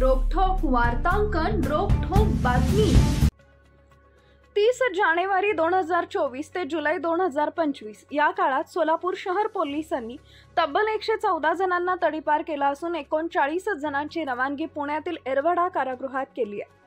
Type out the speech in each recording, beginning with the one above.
रोखठोक वार्तांकन, रोखठोक बातमी। 30 जानेवारी 2024 ते जुलै 2025 या काळात सोलापूर शहर पोलिसांनी तब्बल 114 जणांना तडीपार केला असून 39 जणांची रवानगी पुण्यातील एरवडा कारागृहात केली आहे।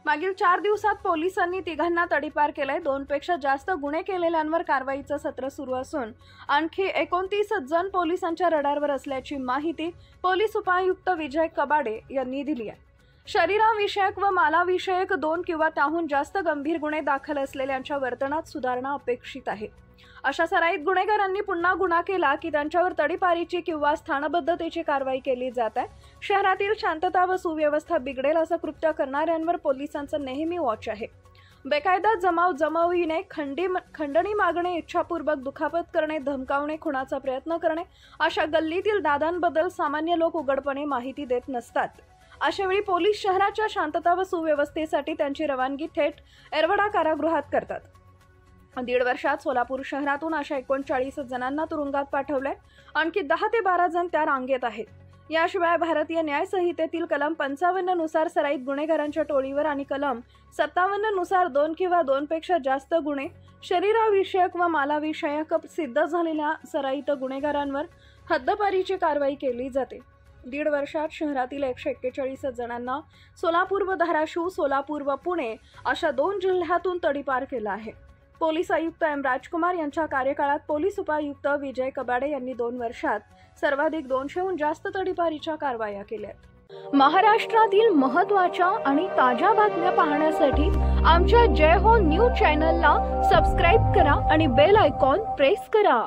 मागील 4 दिवसात पोलिसांनी तिघांना तडीपार केले। 2 पेक्षा जास्त गुन्हे केलेल्यांवर कारवाईचं सत्र सुरू असून आणखी 29 जण पोलिसांच्या रडारवर असल्याची माहिती पोलीस उपायुक्त विजय कबाडे यांनी दिली आहे। शरीराविषयक व मालाविषयक 2 किंवा त्याहून जास्त गंभीर गुन्हे दाखल असलेल्यांच्या वर्तनात सुधारणा अपेक्षित आहे। अशा सराईत गुन्हेगारांनी पुन्हा गुन्हा केला की त्यांच्यावर तडीपारीची किंवा स्थानबद्धतेची कारवाई केली जात आहे। शहरातील शांतता व सुव्यवस्था बिघडेल असं कृत्य करणाऱ्यांवर पोलिसांचं नेहमी वॉच आहे। बेकायदा जमावणे, खंडणी मागणे, इच्छापूर्वक दुखापत करणे, धमकावणे, खुनाचा प्रयत्न करणे अशा गल्लीतील दादांबद्दल सामान्य लोक उघडपणे माहिती देत नसतात। अशावेळी पोलीस शहराच्या शांतता व सुव्यवस्थेसाठी त्यांची रवानगी थेट एरवडा कारागृहात करतात। 1.5 वर्षात सोलापूर शहरातून अशा 39 जणांना तुरुंगात पाठवले। आणखी 10 ते 12 जण त्या रांगेत आहेत। याशिवाय भारतीय न्याय संहितेतील कलम 55 नुसार सराईत गुन्हेगारांच्या टोळीवर आणि कलम 57 नुसार 2 किंवा 2 पेक्षा जास्त गुन्हे शरीराविषयक व मालाविषयक सिद्ध झालेल्या सराईत गुन्हेगारांवर हद्दपारीची कारवाई केली जाते। 1.5 वर्षात शहरातील 141 जणांना सोलापूर व धाराशिव, सोलापूर व पुणे अशा 2 जिल्ह्यातून तडीपार केला आहे। पोलीस आयुक्त एम राजकुमार यांच्या कार्यकाळात पोलीस उपायुक्त विजय कबाडे यांनी 2 वर्षात सर्वाधिक 200हून जास्त तडीपारीच्या कारवाया केल्यात। महाराष्ट्रातील महत्त्वाच्या आणि ताज्या बातम्या पाहण्यासाठी आमच्या जय हो न्यूज चॅनलला सबस्क्राइब करा आणि बेल आयकॉन प्रेस करा।